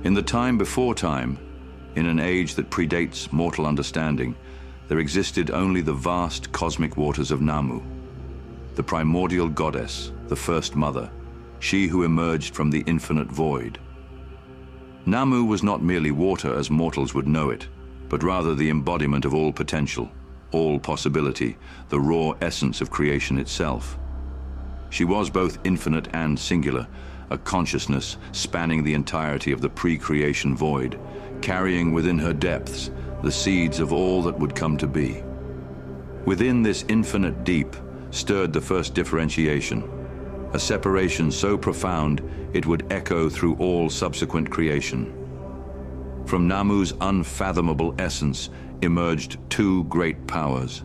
In the time before time, in an age that predates mortal understanding, there existed only the vast cosmic waters of Namu, the primordial goddess, the first mother, she who emerged from the infinite void. Namu was not merely water as mortals would know it, but rather the embodiment of all potential, all possibility, the raw essence of creation itself. She was both infinite and singular, a consciousness spanning the entirety of the pre-creation void, carrying within her depths the seeds of all that would come to be. Within this infinite deep stirred the first differentiation, a separation so profound it would echo through all subsequent creation. From Namu's unfathomable essence emerged two great powers,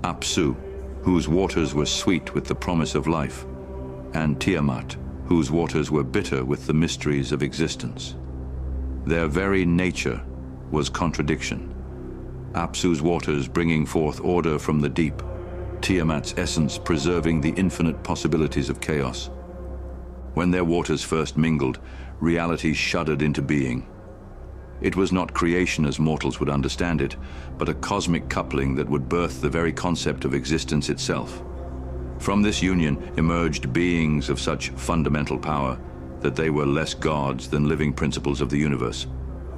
Ubšu, whose waters were sweet with the promise of life, and Tiamat, whose waters were bitter with the mysteries of existence. Their very nature was contradiction. Ubšu's waters bringing forth order from the deep, Tiamat's essence preserving the infinite possibilities of chaos. When their waters first mingled, reality shuddered into being. It was not creation as mortals would understand it, but a cosmic coupling that would birth the very concept of existence itself. From this union emerged beings of such fundamental power that they were less gods than living principles of the universe.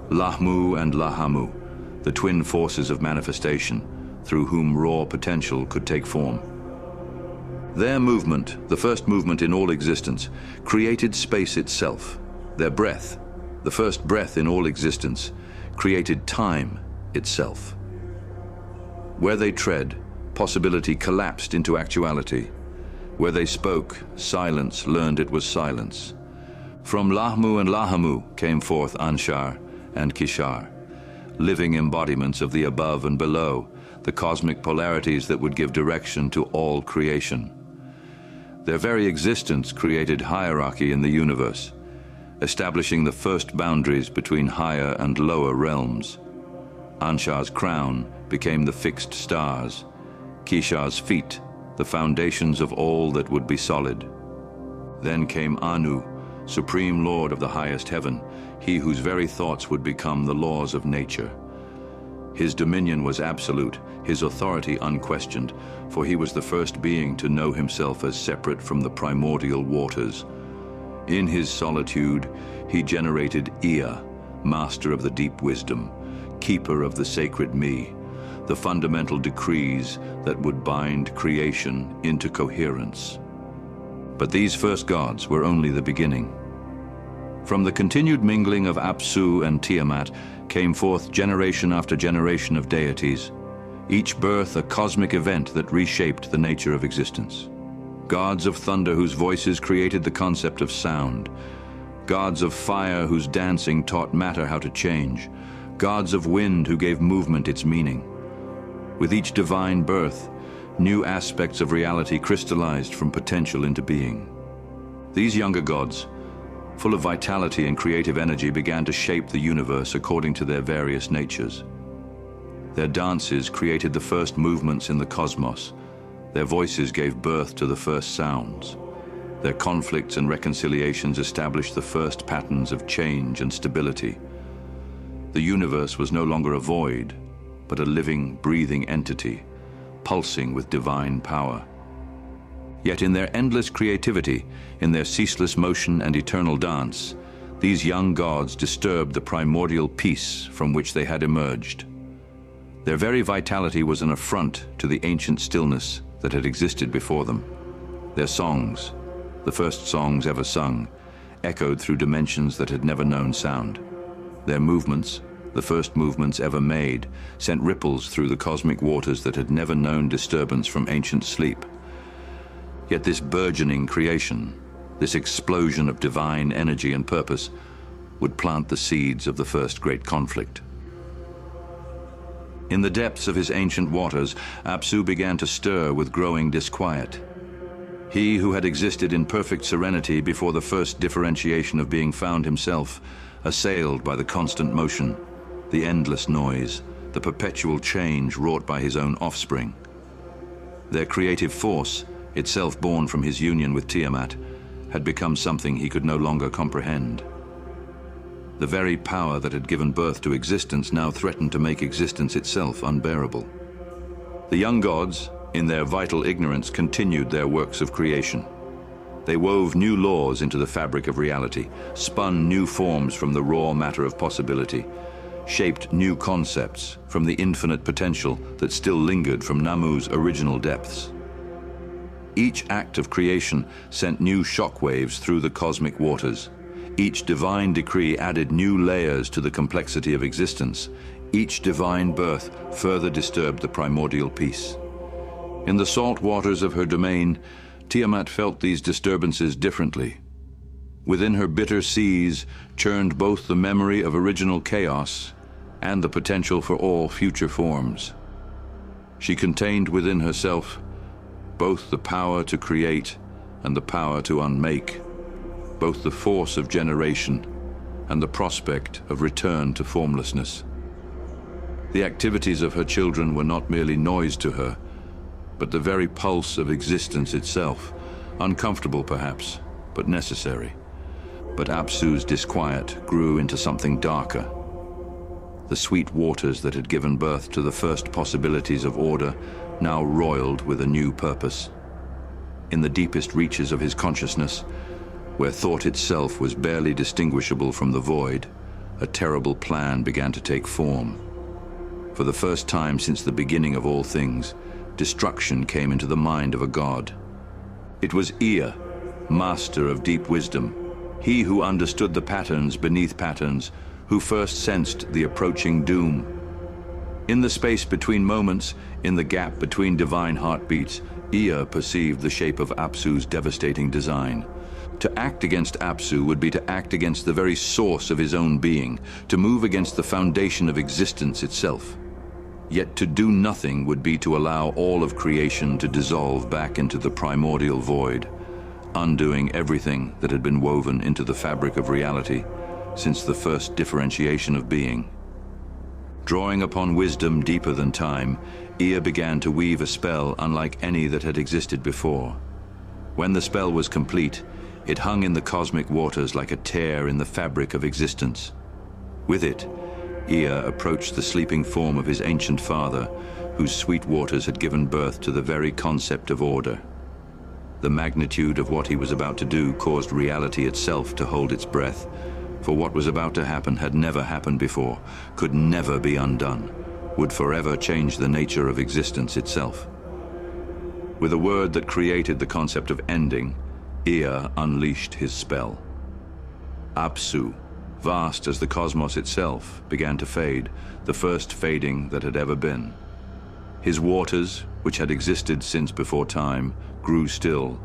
Lahmu and Lahamu, the twin forces of manifestation, through whom raw potential could take form. Their movement, the first movement in all existence, created space itself. Their breath, the first breath in all existence, created time itself. Where they tread, possibility collapsed into actuality. Where they spoke, silence learned it was silence. From Lahmu and Lahamu came forth Anshar and Kishar, living embodiments of the above and below, the cosmic polarities that would give direction to all creation. Their very existence created hierarchy in the universe, establishing the first boundaries between higher and lower realms. Anshar's crown became the fixed stars, Kishar's feet, the foundations of all that would be solid. Then came Anu, supreme lord of the highest heaven, he whose very thoughts would become the laws of nature. His dominion was absolute, his authority unquestioned, for he was the first being to know himself as separate from the primordial waters. In his solitude, he generated Ea, master of the deep wisdom, keeper of the sacred me, the fundamental decrees that would bind creation into coherence. But these first gods were only the beginning. From the continued mingling of Ubšu and Tiamat came forth generation after generation of deities, each birth a cosmic event that reshaped the nature of existence. Gods of thunder whose voices created the concept of sound, gods of fire whose dancing taught matter how to change, gods of wind who gave movement its meaning. With each divine birth, new aspects of reality crystallized from potential into being. These younger gods, full of vitality and creative energy, began to shape the universe according to their various natures. Their dances created the first movements in the cosmos. Their voices gave birth to the first sounds. Their conflicts and reconciliations established the first patterns of change and stability. The universe was no longer a void, but a living, breathing entity, pulsing with divine power. Yet in their endless creativity, in their ceaseless motion and eternal dance, these young gods disturbed the primordial peace from which they had emerged. Their very vitality was an affront to the ancient stillness that had existed before them. Their songs, the first songs ever sung, echoed through dimensions that had never known sound. Their movements, the first movements ever made, sent ripples through the cosmic waters that had never known disturbance from ancient sleep. Yet this burgeoning creation, this explosion of divine energy and purpose, would plant the seeds of the first great conflict. In the depths of his ancient waters, Ubšu began to stir with growing disquiet. He who had existed in perfect serenity before the first differentiation of being found himself, assailed by the constant motion, the endless noise, the perpetual change wrought by his own offspring. Their creative force, itself born from his union with Tiamat, had become something he could no longer comprehend. The very power that had given birth to existence now threatened to make existence itself unbearable. The young gods, in their vital ignorance, continued their works of creation. They wove new laws into the fabric of reality, spun new forms from the raw matter of possibility, shaped new concepts from the infinite potential that still lingered from Namu's original depths. Each act of creation sent new shockwaves through the cosmic waters. Each divine decree added new layers to the complexity of existence. Each divine birth further disturbed the primordial peace. In the salt waters of her domain, Tiamat felt these disturbances differently. Within her bitter seas churned both the memory of original chaos and the potential for all future forms. She contained within herself both the power to create and the power to unmake, both the force of generation and the prospect of return to formlessness. The activities of her children were not merely noise to her, but the very pulse of existence itself, uncomfortable perhaps, but necessary. But Apsu's disquiet grew into something darker. The sweet waters that had given birth to the first possibilities of order now roiled with a new purpose. In the deepest reaches of his consciousness, where thought itself was barely distinguishable from the void, a terrible plan began to take form. For the first time since the beginning of all things, destruction came into the mind of a god. It was Ea, master of deep wisdom, he who understood the patterns beneath patterns, who first sensed the approaching doom. In the space between moments, in the gap between divine heartbeats, Ea perceived the shape of Apsu's devastating design. To act against Apsu would be to act against the very source of his own being, to move against the foundation of existence itself. Yet to do nothing would be to allow all of creation to dissolve back into the primordial void, undoing everything that had been woven into the fabric of reality since the first differentiation of being. Drawing upon wisdom deeper than time, Ea began to weave a spell unlike any that had existed before. When the spell was complete, it hung in the cosmic waters like a tear in the fabric of existence. With it, Ea approached the sleeping form of his ancient father, whose sweet waters had given birth to the very concept of order. The magnitude of what he was about to do caused reality itself to hold its breath, for what was about to happen had never happened before, could never be undone, would forever change the nature of existence itself. With a word that created the concept of ending, Ea unleashed his spell. Apsu, vast as the cosmos itself, began to fade, the first fading that had ever been. His waters, which had existed since before time, grew still,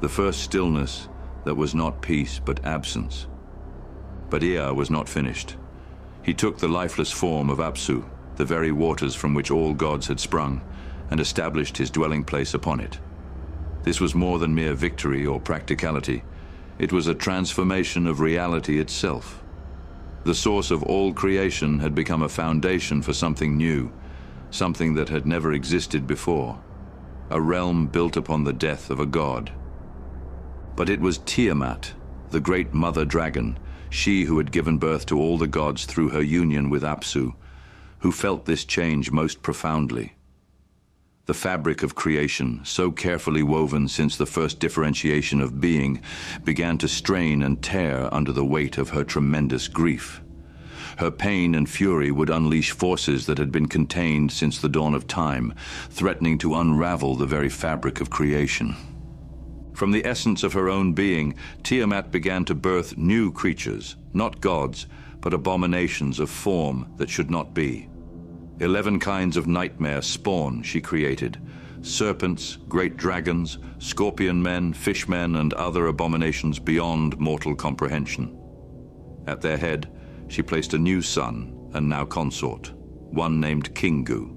the first stillness that was not peace but absence. But Ea was not finished. He took the lifeless form of Apsu, the very waters from which all gods had sprung, and established his dwelling place upon it. This was more than mere victory or practicality. It was a transformation of reality itself. The source of all creation had become a foundation for something new, something that had never existed before, a realm built upon the death of a god. But it was Tiamat, the great mother dragon, she who had given birth to all the gods through her union with Apsu, who felt this change most profoundly. The fabric of creation, so carefully woven since the first differentiation of being, began to strain and tear under the weight of her tremendous grief. Her pain and fury would unleash forces that had been contained since the dawn of time, threatening to unravel the very fabric of creation. From the essence of her own being, Tiamat began to birth new creatures, not gods, but abominations of form that should not be. 11 kinds of nightmare spawn she created: serpents, great dragons, scorpion men, fishmen, and other abominations beyond mortal comprehension. At their head, she placed a new son and now consort, one named Kingu.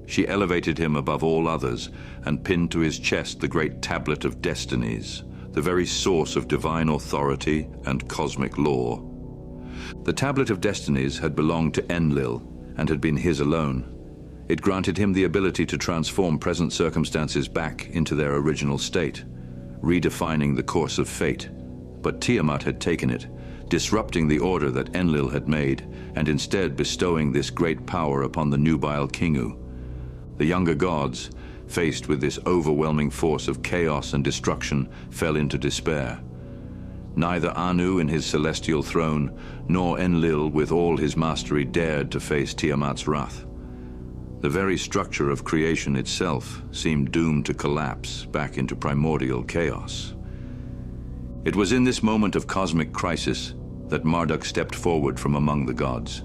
She elevated him above all others and pinned to his chest the great tablet of destinies, the very source of divine authority and cosmic law. The tablet of destinies had belonged to Enlil and had been his alone. It granted him the ability to transform present circumstances back into their original state, redefining the course of fate. But Tiamat had taken it, disrupting the order that Enlil had made, and instead bestowing this great power upon the nubile Kingu. The younger gods, faced with this overwhelming force of chaos and destruction, fell into despair. Neither Anu in his celestial throne, nor Enlil with all his mastery dared to face Tiamat's wrath. The very structure of creation itself seemed doomed to collapse back into primordial chaos. It was in this moment of cosmic crisis that Marduk stepped forward from among the gods.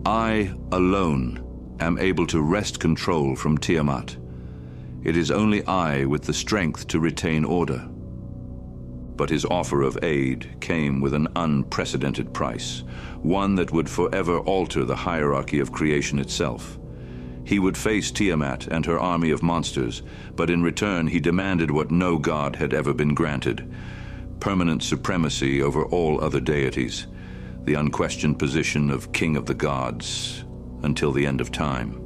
I alone am able to wrest control from Tiamat. It is only I with the strength to retain order. But his offer of aid came with an unprecedented price, one that would forever alter the hierarchy of creation itself. He would face Tiamat and her army of monsters, but in return he demanded what no god had ever been granted: permanent supremacy over all other deities, the unquestioned position of king of the gods, until the end of time.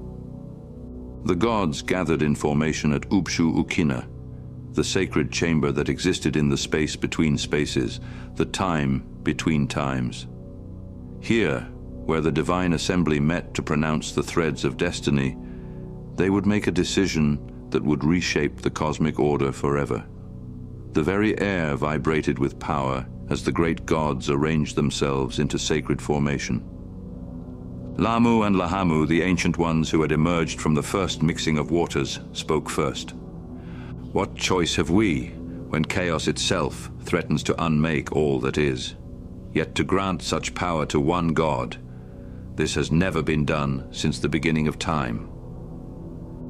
The gods gathered in formation at Ubšu-ukkinna, the sacred chamber that existed in the space between spaces, the time between times. Here, where the divine assembly met to pronounce the threads of destiny, they would make a decision that would reshape the cosmic order forever. The very air vibrated with power as the great gods arranged themselves into sacred formation. Lahmu and Lahamu, the ancient ones who had emerged from the first mixing of waters, spoke first. What choice have we when chaos itself threatens to unmake all that is? Yet to grant such power to one god, this has never been done since the beginning of time.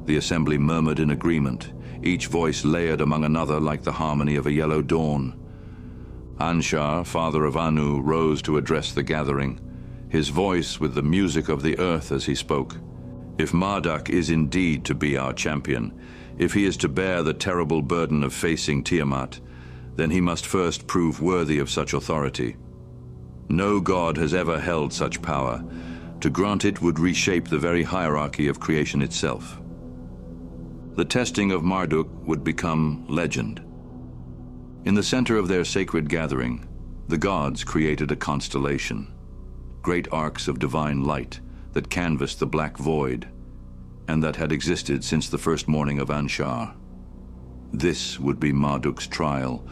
The assembly murmured in agreement, each voice layered among another like the harmony of a yellow dawn. Anshar, father of Anu, rose to address the gathering, his voice with the music of the earth as he spoke. If Marduk is indeed to be our champion, if he is to bear the terrible burden of facing Tiamat, then he must first prove worthy of such authority. No god has ever held such power. To grant it would reshape the very hierarchy of creation itself. The testing of Marduk would become legend. In the center of their sacred gathering, the gods created a constellation, great arcs of divine light that canvassed the black void, and that had existed since the first morning of Anshar. This would be Marduk's trial,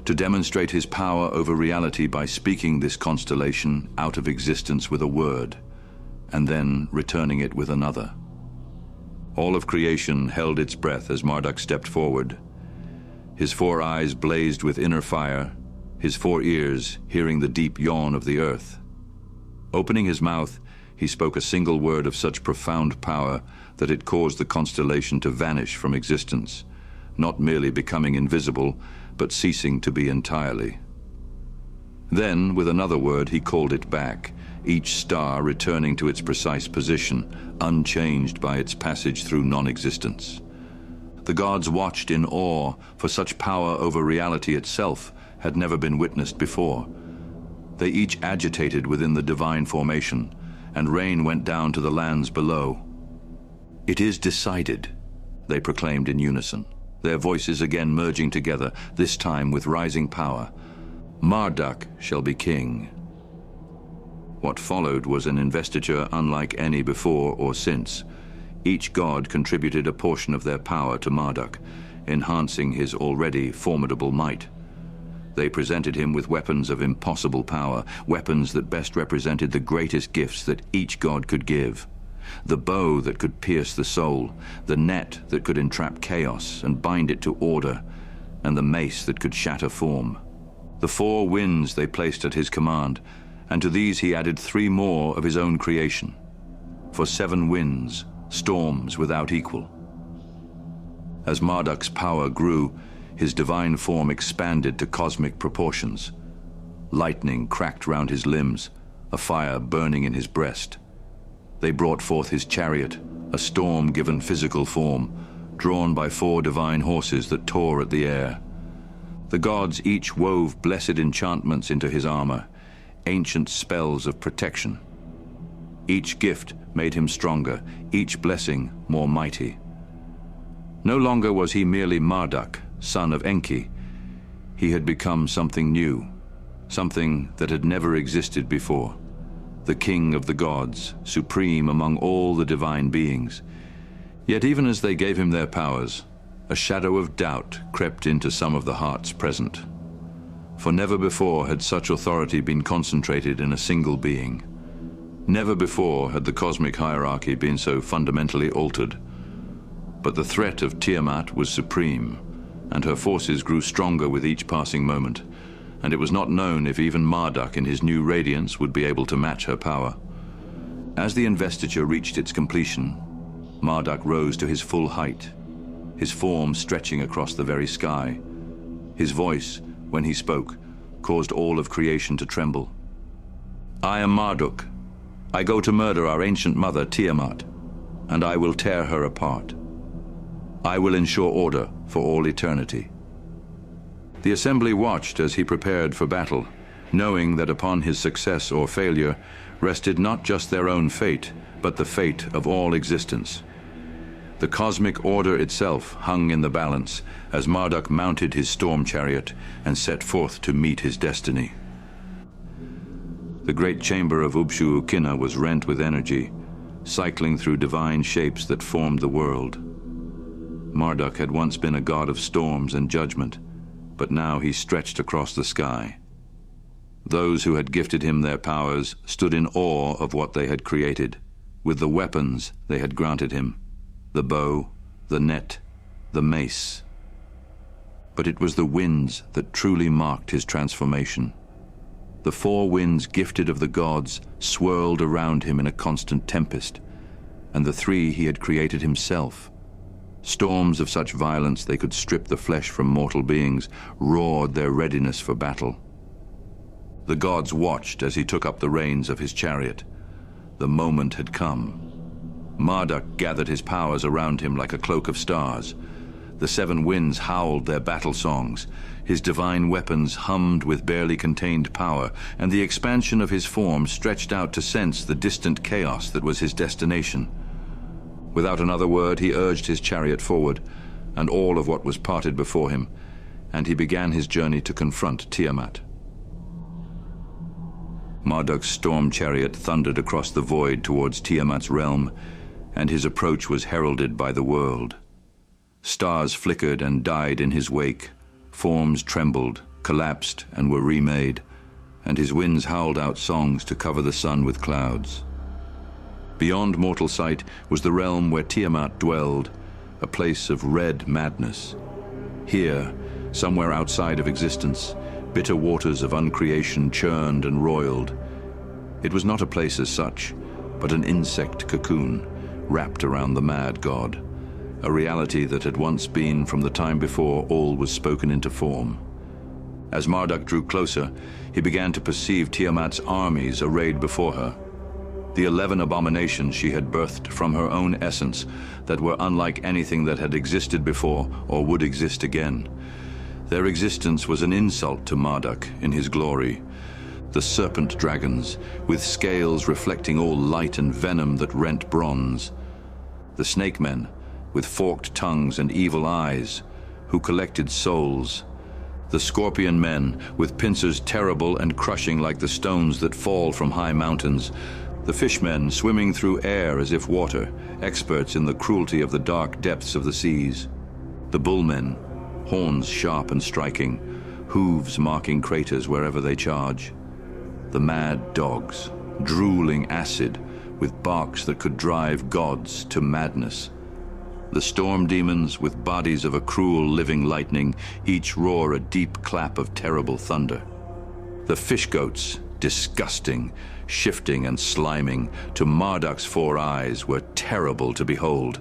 to demonstrate his power over reality by speaking this constellation out of existence with a word, and then returning it with another. All of creation held its breath as Marduk stepped forward. His 4 eyes blazed with inner fire, his 4 ears hearing the deep yawn of the earth. Opening his mouth, he spoke a single word of such profound power that it caused the constellation to vanish from existence, not merely becoming invisible, but ceasing to be entirely. Then, with another word, he called it back, each star returning to its precise position, unchanged by its passage through non-existence. The gods watched in awe, for such power over reality itself had never been witnessed before. They each agitated within the divine formation, and rain went down to the lands below. "It is decided," they proclaimed in unison, their voices again merging together, this time with rising power. "Marduk shall be king." What followed was an investiture unlike any before or since. Each god contributed a portion of their power to Marduk, enhancing his already formidable might. They presented him with weapons of impossible power, weapons that best represented the greatest gifts that each god could give. The bow that could pierce the soul, the net that could entrap chaos and bind it to order, and the mace that could shatter form. The 4 winds they placed at his command, and to these he added 3 more of his own creation. For 7 winds, storms without equal. As Marduk's power grew, his divine form expanded to cosmic proportions. Lightning cracked round his limbs, a fire burning in his breast. They brought forth his chariot, a storm given physical form, drawn by 4 divine horses that tore at the air. The gods each wove blessed enchantments into his armor, ancient spells of protection. Each gift made him stronger, each blessing more mighty. No longer was he merely Marduk, son of Enki. He had become something new, something that had never existed before, the king of the gods, supreme among all the divine beings. Yet even as they gave him their powers, a shadow of doubt crept into some of the hearts present. For never before had such authority been concentrated in a single being. Never before had the cosmic hierarchy been so fundamentally altered. But the threat of Tiamat was supreme, and her forces grew stronger with each passing moment, and it was not known if even Marduk in his new radiance would be able to match her power. As the investiture reached its completion, Marduk rose to his full height, his form stretching across the very sky. His voice, when he spoke, caused all of creation to tremble. "I am Marduk. I go to murder our ancient mother Tiamat, and I will tear her apart. I will ensure order for all eternity." The assembly watched as he prepared for battle, knowing that upon his success or failure rested not just their own fate, but the fate of all existence. The cosmic order itself hung in the balance as Marduk mounted his storm chariot and set forth to meet his destiny. The great chamber of Ubšu-ukkinna was rent with energy, cycling through divine shapes that formed the world. Marduk had once been a god of storms and judgment, but now he stretched across the sky. Those who had gifted him their powers stood in awe of what they had created, with the weapons they had granted him, the bow, the net, the mace. But it was the winds that truly marked his transformation. The four winds gifted of the gods swirled around him in a constant tempest, and the three he had created himself. Storms of such violence they could strip the flesh from mortal beings, roared their readiness for battle. The gods watched as he took up the reins of his chariot. The moment had come. Marduk gathered his powers around him like a cloak of stars. The seven winds howled their battle songs. His divine weapons hummed with barely contained power, and the expansion of his form stretched out to sense the distant chaos that was his destination. Without another word, he urged his chariot forward, and all of what was parted before him, and he began his journey to confront Tiamat. Marduk's storm chariot thundered across the void towards Tiamat's realm, and his approach was heralded by the world. Stars flickered and died in his wake, forms trembled, collapsed, and were remade, and his winds howled out songs to cover the sun with clouds. Beyond mortal sight was the realm where Tiamat dwelled, a place of red madness. Here, somewhere outside of existence, bitter waters of uncreation churned and roiled. It was not a place as such, but an insect cocoon, wrapped around the mad god, a reality that had once been from the time before all was spoken into form. As Marduk drew closer, he began to perceive Tiamat's armies arrayed before her. The 11 abominations she had birthed from her own essence that were unlike anything that had existed before or would exist again. Their existence was an insult to Marduk in his glory. The serpent dragons, with scales reflecting all light and venom that rent bronze. The snake men, with forked tongues and evil eyes, who collected souls. The scorpion men, with pincers terrible and crushing like the stones that fall from high mountains. The fishmen swimming through air as if water, experts in the cruelty of the dark depths of the seas. The bullmen, horns sharp and striking, hooves marking craters wherever they charge. The mad dogs, drooling acid, with barks that could drive gods to madness. The storm demons, with bodies of a cruel living lightning, each roar a deep clap of terrible thunder. The fish goats, disgusting, shifting and sliming, to Marduk's four eyes were terrible to behold.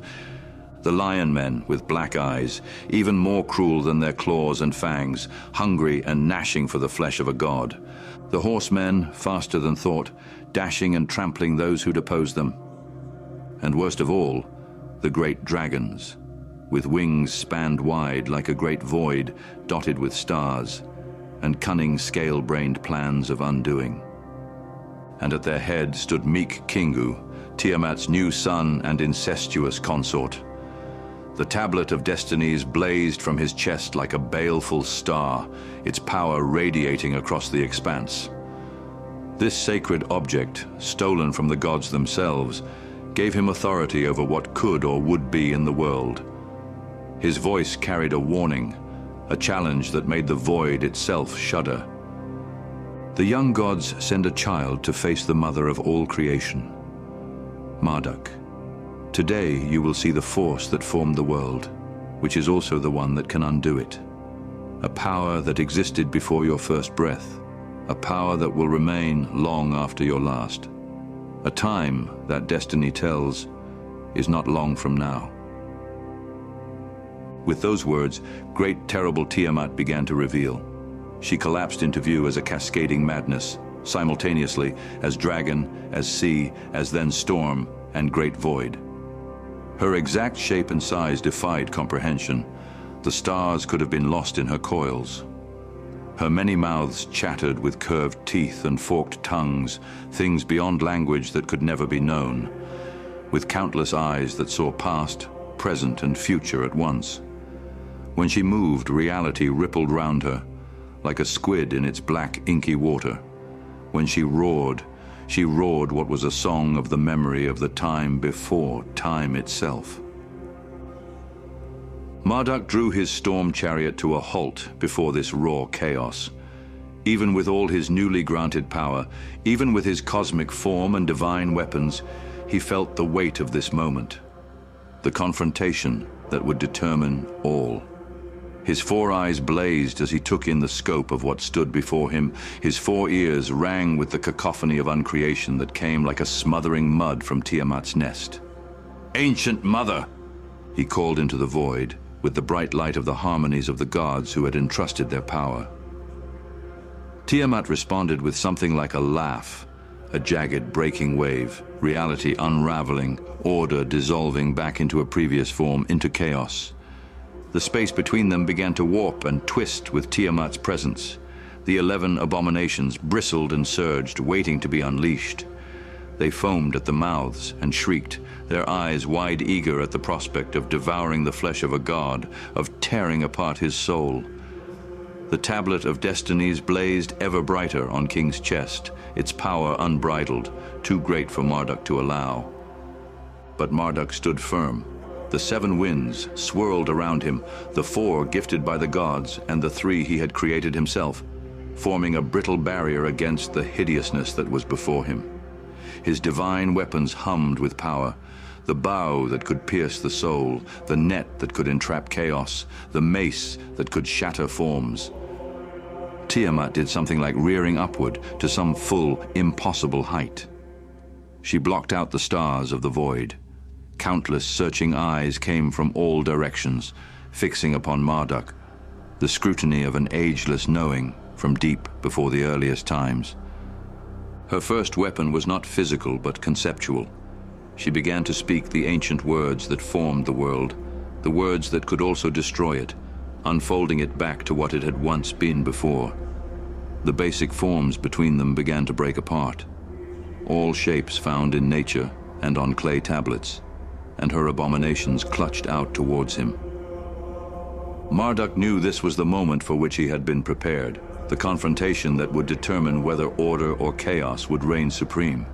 The lion men, with black eyes, even more cruel than their claws and fangs, hungry and gnashing for the flesh of a god. The horsemen, faster than thought, dashing and trampling those who'd oppose them. And worst of all, the great dragons, with wings spanned wide like a great void dotted with stars, and cunning scale-brained plans of undoing. And at their head stood meek Kingu, Tiamat's new son and incestuous consort. The tablet of destinies blazed from his chest like a baleful star, its power radiating across the expanse. This sacred object, stolen from the gods themselves, gave him authority over what could or would be in the world. His voice carried a warning, a challenge that made the void itself shudder. The young gods send a child to face the mother of all creation, Marduk. Today you will see the force that formed the world, which is also the one that can undo it. A power that existed before your first breath, a power that will remain long after your last. A time, that destiny tells, is not long from now. With those words, great terrible Tiamat began to reveal. She collapsed into view as a cascading madness, simultaneously as dragon, as sea, as then storm, and great void. Her exact shape and size defied comprehension. The stars could have been lost in her coils. Her many mouths chattered with curved teeth and forked tongues, things beyond language that could never be known, with countless eyes that saw past, present, and future at once. When she moved, reality rippled round her, like a squid in its black, inky water. When she roared what was a song of the memory of the time before time itself. Marduk drew his storm chariot to a halt before this raw chaos. Even with all his newly granted power, even with his cosmic form and divine weapons, he felt the weight of this moment, the confrontation that would determine all. His 4 eyes blazed as he took in the scope of what stood before him. His 4 ears rang with the cacophony of uncreation that came like a smothering mud from Tiamat's nest. "Ancient Mother!" he called into the void, with the bright light of the harmonies of the gods who had entrusted their power. Tiamat responded with something like a laugh, a jagged breaking wave, reality unraveling, order dissolving back into a previous form, into chaos. The space between them began to warp and twist with Tiamat's presence. The 11 abominations bristled and surged, waiting to be unleashed. They foamed at the mouths and shrieked, their eyes wide eager at the prospect of devouring the flesh of a god, of tearing apart his soul. The tablet of destinies blazed ever brighter on King's chest, its power unbridled, too great for Marduk to allow. But Marduk stood firm. The 7 winds swirled around him, the 4 gifted by the gods and the 3 he had created himself, forming a brittle barrier against the hideousness that was before him. His divine weapons hummed with power, the bow that could pierce the soul, the net that could entrap chaos, the mace that could shatter forms. Tiamat did something like rearing upward to some full, impossible height. She blocked out the stars of the void. Countless searching eyes came from all directions, fixing upon Marduk, the scrutiny of an ageless knowing from deep before the earliest times. Her first weapon was not physical but conceptual. She began to speak the ancient words that formed the world, the words that could also destroy it, unfolding it back to what it had once been before. The basic forms between them began to break apart, all shapes found in nature and on clay tablets, and her abominations clutched out towards him. Marduk knew this was the moment for which he had been prepared, the confrontation that would determine whether order or chaos would reign supreme.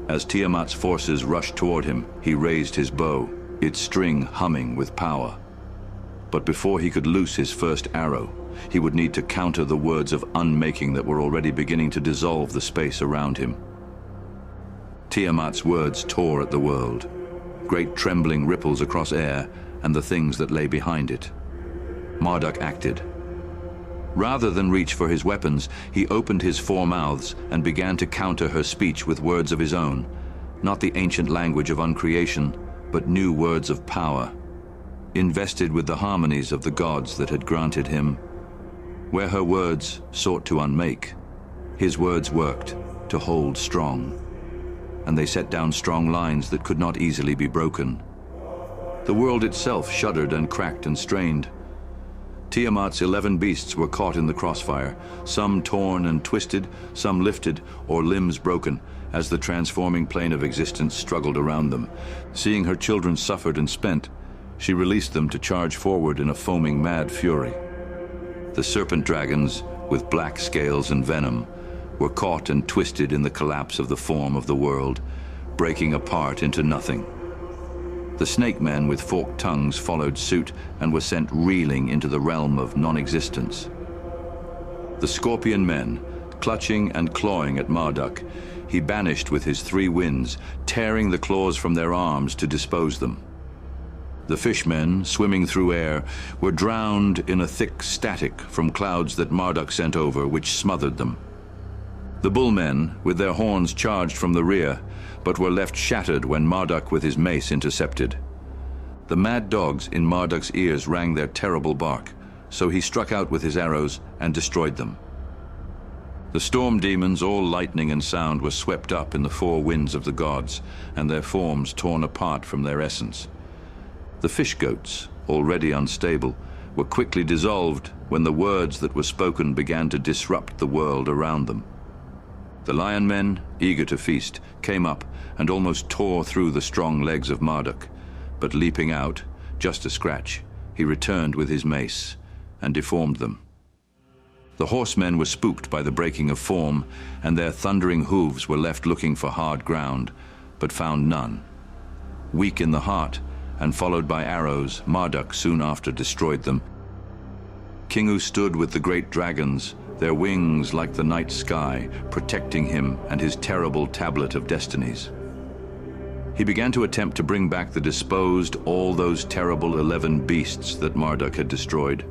As Tiamat's forces rushed toward him, he raised his bow, its string humming with power. But before he could loose his first arrow, he would need to counter the words of unmaking that were already beginning to dissolve the space around him. Tiamat's words tore at the world, great trembling ripples across air and the things that lay behind it. Marduk acted. Rather than reach for his weapons, he opened his 4 mouths and began to counter her speech with words of his own, not the ancient language of uncreation, but new words of power, invested with the harmonies of the gods that had granted him. Where her words sought to unmake, his words worked to hold strong, and they set down strong lines that could not easily be broken. The world itself shuddered and cracked and strained. Tiamat's 11 beasts were caught in the crossfire, some torn and twisted, some lifted or limbs broken, as the transforming plane of existence struggled around them. Seeing her children suffered and spent, She released them to charge forward in a foaming mad fury. The serpent dragons, with black scales and venom, were caught and twisted in the collapse of the form of the world, breaking apart into nothing. The snake men with forked tongues followed suit and were sent reeling into the realm of non-existence. The scorpion men, clutching and clawing at Marduk, he banished with his 3 winds, tearing the claws from their arms to dispose them. The fishmen, swimming through air, were drowned in a thick static from clouds that Marduk sent over, which smothered them. The bullmen, with their horns charged from the rear, but were left shattered when Marduk with his mace intercepted. The mad dogs in Marduk's ears rang their terrible bark, so he struck out with his arrows and destroyed them. The storm demons, all lightning and sound, were swept up in the 4 winds of the gods, and their forms torn apart from their essence. The fish goats, already unstable, were quickly dissolved when the words that were spoken began to disrupt the world around them. The lion men, eager to feast, came up and almost tore through the strong legs of Marduk, but leaping out, just a scratch, he returned with his mace and deformed them. The horsemen were spooked by the breaking of form, and their thundering hooves were left looking for hard ground, but found none. Weak in the heart, and followed by arrows, Marduk soon after destroyed them. Kingu stood with the great dragons, their wings like the night sky, protecting him and his terrible tablet of destinies. He began to attempt to bring back the disposed, all those terrible 11 beasts that Marduk had destroyed.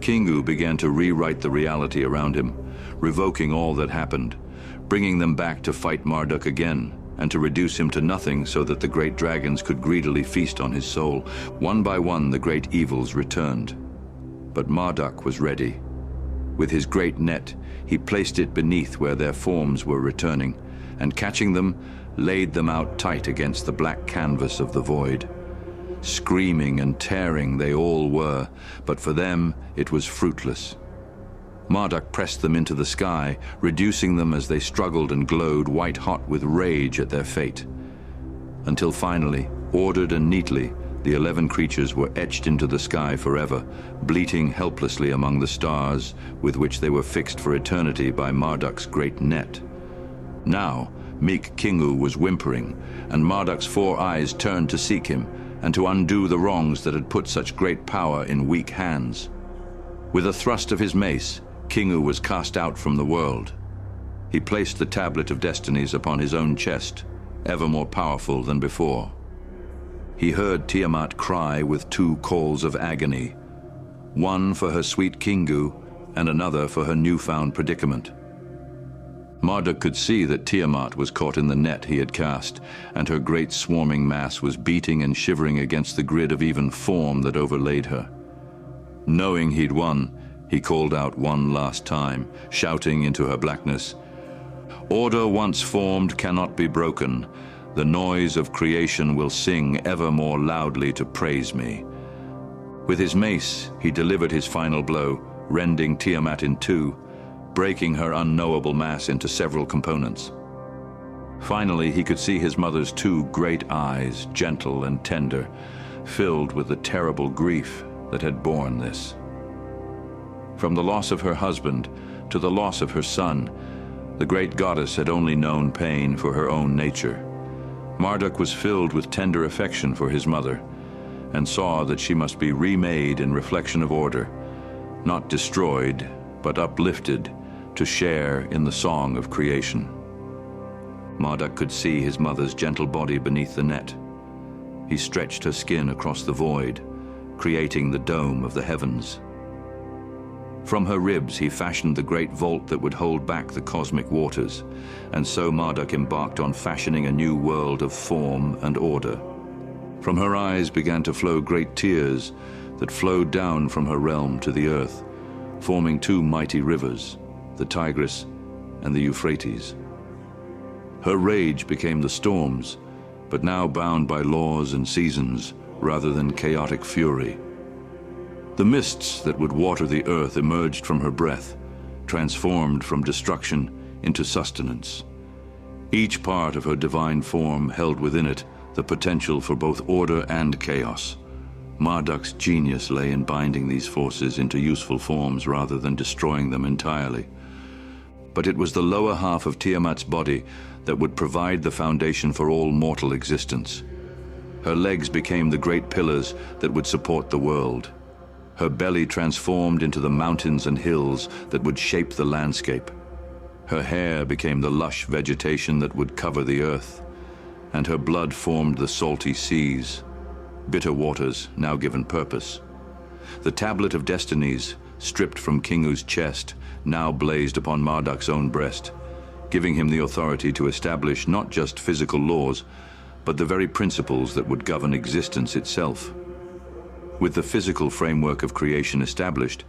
Kingu began to rewrite the reality around him, revoking all that happened, bringing them back to fight Marduk again, and to reduce him to nothing so that the great dragons could greedily feast on his soul. One by one, the great evils returned. But Marduk was ready. With his great net, he placed it beneath where their forms were returning, and catching them, laid them out tight against the black canvas of the void. Screaming and tearing they all were, but for them it was fruitless. Marduk pressed them into the sky, reducing them as they struggled and glowed white-hot with rage at their fate. Until finally, ordered and neatly, the 11 creatures were etched into the sky forever, bleating helplessly among the stars with which they were fixed for eternity by Marduk's great net. Now, meek Kingu was whimpering, and Marduk's 4 eyes turned to seek him, and to undo the wrongs that had put such great power in weak hands. With a thrust of his mace, Kingu was cast out from the world. He placed the tablet of destinies upon his own chest, ever more powerful than before. He heard Tiamat cry with 2 calls of agony, one for her sweet Kingu and another for her newfound predicament. Marduk could see that Tiamat was caught in the net he had cast, and her great swarming mass was beating and shivering against the grid of even form that overlaid her. Knowing he'd won, he called out one last time, shouting into her blackness, "Order once formed cannot be broken. The noise of creation will sing ever more loudly to praise me." With his mace, he delivered his final blow, rending Tiamat in 2, breaking her unknowable mass into several components. Finally, he could see his mother's 2 great eyes, gentle and tender, filled with the terrible grief that had borne this. From the loss of her husband to the loss of her son, the great goddess had only known pain for her own nature. Marduk was filled with tender affection for his mother, and saw that she must be remade in reflection of order, not destroyed, but uplifted to share in the song of creation. Marduk could see his mother's gentle body beneath the net. He stretched her skin across the void, creating the dome of the heavens. From her ribs he fashioned the great vault that would hold back the cosmic waters, and so Marduk embarked on fashioning a new world of form and order. From her eyes began to flow great tears that flowed down from her realm to the earth, forming 2 mighty rivers, the Tigris and the Euphrates. Her rage became the storms, but now bound by laws and seasons rather than chaotic fury. The mists that would water the earth emerged from her breath, transformed from destruction into sustenance. Each part of her divine form held within it the potential for both order and chaos. Marduk's genius lay in binding these forces into useful forms rather than destroying them entirely. But it was the lower half of Tiamat's body that would provide the foundation for all mortal existence. Her legs became the great pillars that would support the world. Her belly transformed into the mountains and hills that would shape the landscape. Her hair became the lush vegetation that would cover the earth, and her blood formed the salty seas, bitter waters now given purpose. The tablet of destinies, stripped from Kingu's chest, now blazed upon Marduk's own breast, giving him the authority to establish not just physical laws, but the very principles that would govern existence itself. With the physical framework of creation established,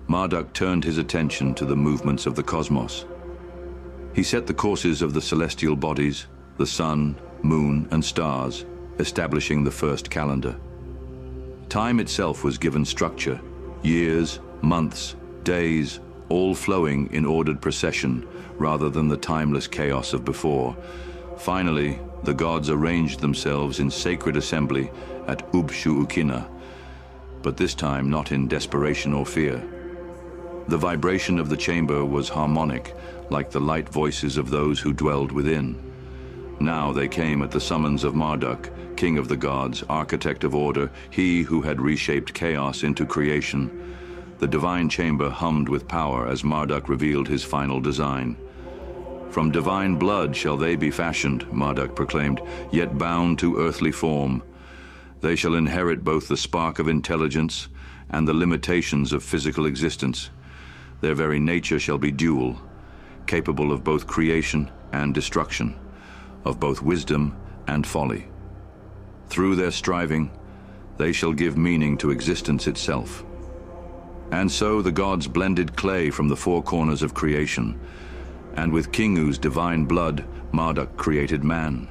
Marduk turned his attention to the movements of the cosmos. He set the courses of the celestial bodies, the sun, moon, and stars, establishing the first calendar. Time itself was given structure, years, months, days, all flowing in ordered procession rather than the timeless chaos of before. Finally, the gods arranged themselves in sacred assembly at Ubšu-ukkinna, but this time not in desperation or fear. The vibration of the chamber was harmonic, like the light voices of those who dwelled within. Now they came at the summons of Marduk, king of the gods, architect of order, he who had reshaped chaos into creation. The divine chamber hummed with power as Marduk revealed his final design. "From divine blood shall they be fashioned," Marduk proclaimed, "yet bound to earthly form. They shall inherit both the spark of intelligence and the limitations of physical existence. Their very nature shall be dual, capable of both creation and destruction, of both wisdom and folly. Through their striving, they shall give meaning to existence itself." And so the gods blended clay from the four corners of creation, and with Kingu's divine blood, Marduk created man.